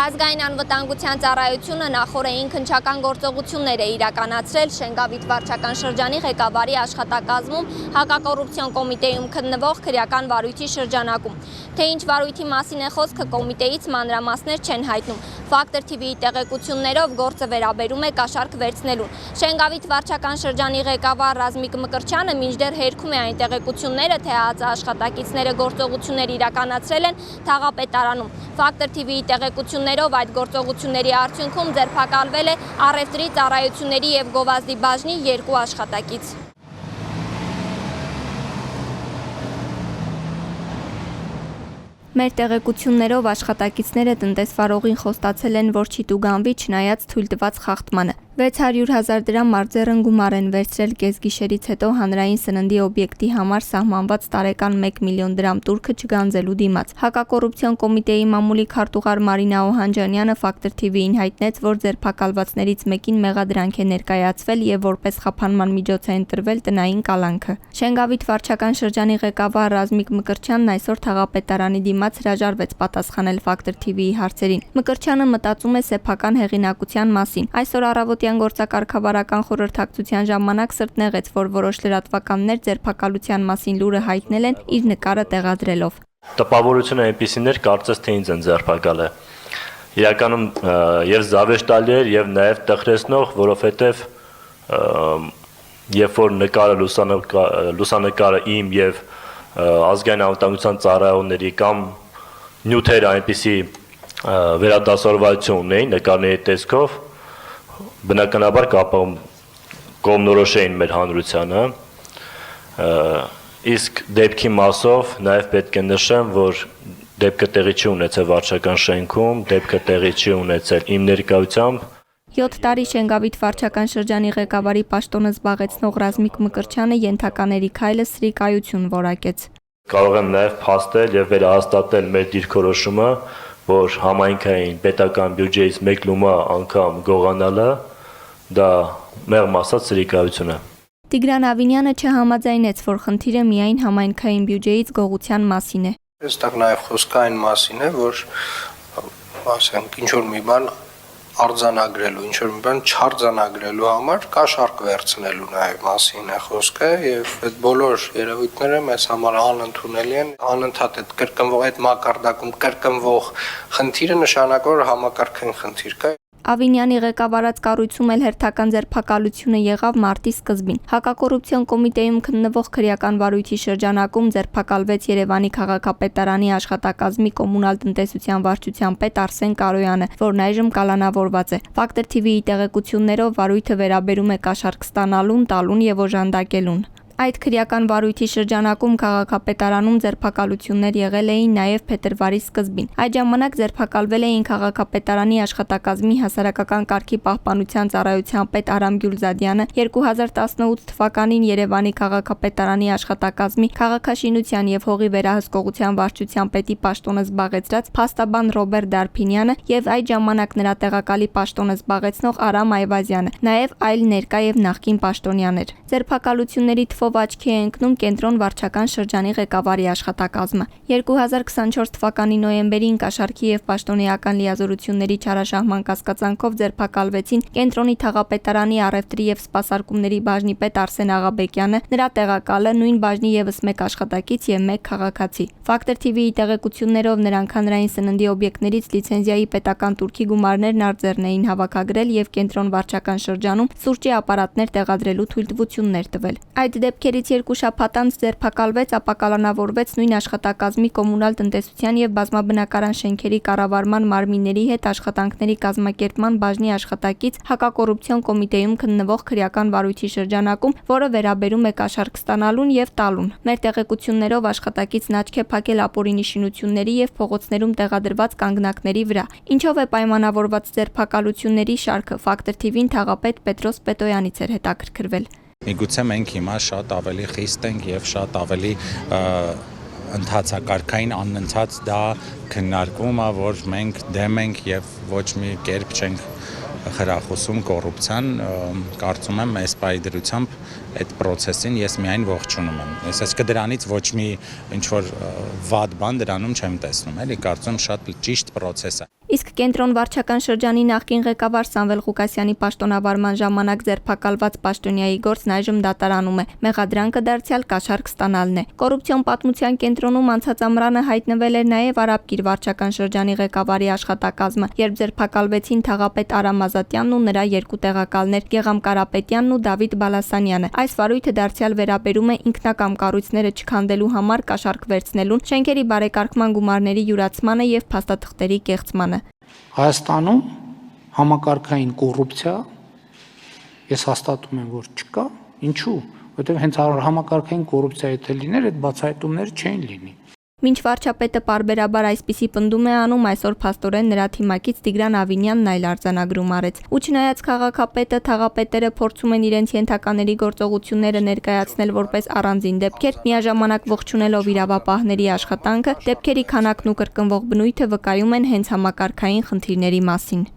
Ազգային անվտանգության ծառայությունը նախօրեին քննչական գործողություններ է իրականացրել Շենգավիթ վարչական շրջանի ղեկավարի աշխատակազմում հակակոռուպցիոն կոմիտեում քննվող քրեական վարույթի շրջանակում։ Թե ինչ վարույթի մասին է խոսքը, կոմիտեից մանրամասներ չեն հայտնում։ Ֆակտոր TV-ի տեղեկություններով գործը վերաբերում է կաշառք վերցնելուն։ Շենգավիթ վարչական շրջանի ղեկավար Ռազմիկ Մկրտչյանը մինչդեռ հերքում է այն տեղեկությունները, թե աշխատակիցները գործողություններ իրականացրել են Թաղապետարանում։ Ֆակտոր TV-ի տեղեկություններով այդ գործողությունների արդյունքում ձերբակալվել է առևտրի ծառայությունների և գովազդի բաժնի 2 աշխատակից։ Մեր տեղեկություններով աշխատակիցները տնտեսվարողին խոստացել են, որ չի տուգանվի չնայած թույլ տված խախտմանը։ 600,000 դրամ արձերն գումար են վերցրել կեսգիշերից հետո հանրային սննդի օբյեկտի համար սահմանված տարեկան 1 միլիոն դրամ տուրքը չգանձելու դիմաց։ Հակակոռուպցիոն կոմիտեի մամուլի քարտուղար Մարինա Օհանջանյանը Ֆակտոր TV-ին հայտնեց, որ ձերբակալվածներից մեկին մեղադրանք է ներկայացվել և որպես խափանման միջոց է ընտրվել տնային կալանքը։ Շենգավիթ վարչական շրջանի ղեկավար Ռազմիկ Մկրտչյանն այսօր Թաղապետարանի դիմաց հրաժարվեց պատասխանել Ֆակտոր TV-ի հարցերին։ Մկրտչյանը մտածում է սեփական հեղինակության մասին։ Այսօր առավոտյան գործակարգավարական խորհրդակցության ժամանակ սրտնեղեց, որ որոշ լրատվականներ ձերբակալության մասին լուրը հայտնել են իր նկարը տեղադրելով։ Տպավորությունը այնպիսիներ կարծես թե ինձ են ձերբակալել։ Իրականում եւ զավեշտալի էր եւ նաեւ տխրեցնող, որովհետեւ երբ որ լուսանկարը իմ եւ ազգային անվտանգության ծառայողների կամ նյութերը այնպիսի վերադասավորվածություն ունեին նկարների տեսքով, բնականաբար կողմնորոշ էին մեր հանրությանը, իսկ դեպքի մասով նաև պետք է նշեմ, որ դեպքը տեղի չի ունեցել վարչական շենքում, դեպքը տեղի չի ունեցել իմ ներկայությամբ։ 7 տարի Շենգավիթ վարչական շրջանի ղեկավարի պաշտոնը զբաղեցնող Ռազմիկ Մկրտչյանը ենթակաների քայլը սրիկայություն որակեց։ Կարող եմ նաև փաստել եւ վերահաստատել մեր դիրքորոշումը, որ համայնքային պետական բյուջեից 1 լումա անգամ գողանալը դա մեղմ ասած սրիկայություն է։ Տիգրան Ավինյանը չհամաձայնեց, որ խնդիրը միայն համայնքային բյուջեից գողության մասին է։ Այստեղ նաև խոսքը այն մասին է, որ ասենք ինչ որ մի բան արձանագրելու, ինչ որ մի բան չարձանագրելու համար կաշառք վերցնելու նաև մասին է խոսքը եւ այդ բոլոր երևույթները մեզ համար անընդունելի են, անընդհատ այդ կրկնվող այդ մակարդակում կրկնվող խնդիրը նշանակում որ համակարգային խնդիր կա։ Ավինյանի ղեկավարած կառույցում էլ հերթական ձերբակալությունը եղավ մարտի սկզբին։ Հակակոռուպցիոն կոմիտեում քննվող քրեական վարույթի շրջանակում ձերբակալվեց Երևանի քաղաքապետարանի աշխատակազմի կոմունալ տնտեսության վարչության պետ Արսեն Կարոյանը, որն այժմ կալանավորված է։ Ֆակտոր TV-ի տեղեկություններով վարույթը վերաբերում է կաշառք ստանալուն, տալուն եւ օժանդակելուն։ Այդ քրեական վարույթի շրջանակում քաղաքապետարանում ձերբակալություններ եղել էին նաև փետրվարի սկզբին։ Այդ ժամանակ ձերբակալվել էին քաղաքապետարանի աշխատակազմի հասարակական կարգի պահպանության ծառայության պետ Արամ Գյուլզադյանը, 2018 թվականին Երևանի քաղաքապետարանի աշխատակազմի քաղաքաշինության եւ հողի վերահսկողության վարչության պետի պաշտոնը զբաղեցրած փաստաբան Ռոբերտ Դարփինյանը եւ այդ ժամանակ նրա տեղակալի պաշտոնը զբաղեցնող Արամ Այվազյանը, նաև այլ ներկա եւ նախկին պաշտոնյաներ։ Ձերբակալությունների աչքի է ընկնում կենտրոն վարչական շրջանի ղեկավարի աշխատակազմը։ 2024 թվականի նոյեմբերին կաշառքի եւ պաշտոնեական լիազորությունների չարաշահման կասկածանքով ձերբակալվեցին կենտրոնի Թաղապետարանի առևտրի եւ սպասարկումների բաժնի պետ Արսեն Աղաբեկյանը, նրա տեղակալը, նույն բաժնի եւս 1 աշխատակից եւ 1 քաղաքացի։ Ֆակտոր TV-ի տեղեկություններով նրանք հանրային սննդի օբյեկտներից լիցենզիայի պետական տուրքի գումարներն արձերն էին հավաքագրել եւ կենտրոն վարչական շրջանում սուրճի ապարատներ տեղադրելու թույլտվություններ տվել։ Այդ դեպքերից 2 շաբաթ անց ձերբակալվեց, ապա կալանավորվեց նույն աշխատակազմի կոմունալ տնտեսության եւ բազմաբնակարան շենքերի կառավարման մարմինների հետ աշխատանքների կազմակերպման բաժնի աշխատակից հակակոռուպցիոն կոմիտեում քննվող քրեական վարույթի շրջանակում, որը վերաբերում է կաշառք ստանալուն եւ տալուն։ Մեր տեղեկություններով աշխատակիցն աչք է փակել ապօրինի շինությունների եւ փողոցներում տեղադրված կանգնակների վրա, ինչով է պայմանավորված ձերբակալությունների շարքը։ Ֆակտոր TV-ին թաղապետ Պետրոս Պետոյանից էր հետաքրքրվել։ Միգուցե մենք հիմա շատ ավելի խիստ ենք եւ շատ ավելի ընթացակարգային անընդհատ դա քննարկվում է, որ մենք դեմ ենք եւ ոչ մի կերպ չենք խրախուսում կոռուպցիան, կարծում եմ այս պայդրությամբ այդ process-ին ես միայն ողջունում եմ։ Ես այսինքն դրանից ոչ մի ինչ որ վատ բան դրանում չեմ տեսնում, էլի կարծում շատ ճիշտ process է։ Իսկ կենտրոն վարչական շրջանի նախկին ղեկավար Սամվել Ղուկասյանի պաշտոնավարման ժամանակ ձերբակալված պաշտոնյայի գործն այժմ դատարանում է։ Մեղադրանքը դարձյալ կաշառք ստանալն է։ Կոռուպցիոն պատմության կենտրոնում անցած ամռանը հայտնվել էր նաև Արաբկիր վարչական շրջանի ղեկավարի աշխատակազմը, երբ ձերբակալվեցին թաղապետ Արամ Ազատյանն ու նրա երկու տեղակալներ Գեգամ Կարապետյանն ու Դավիթ Բալասանյանը։ Այս վարույթը դարձյալ վերաբերում է ինքնակամ կառույցները չքանդելու համար կաշառք վերցնելուն, շենքերի բարեկարգման գումարների յուրացմանը եւ փաստաթղթերի կեղծմանը։ Հայաստանում համակարգային կոռուպցիա ես հաստատում եմ, որ չկա, ինչու՞, որովհետև հենց համակարգային կոռուպցիա եթե լիներ, այդ բացահայտումները չէին լինի։ Մինչ վարչապետը պարբերաբար այսպիսի պնդում է անում, այսօր փաստորեն նրա թիմակից Տիգրան Ավինյանն այլ արձանագրում արեց։ Ու չնայած քաղաքապետը, թաղապետերը փորձում են իրենց ենթակաների գործողությունները ներկայացնել որպես առանձին դեպքեր, միաժամանակ ողջունելով իրավապահների աշխատանքը, դեպքերի քանակն ու կրկնվող բնույթը վկայում են հենց համակարգային խնդիրների մասին։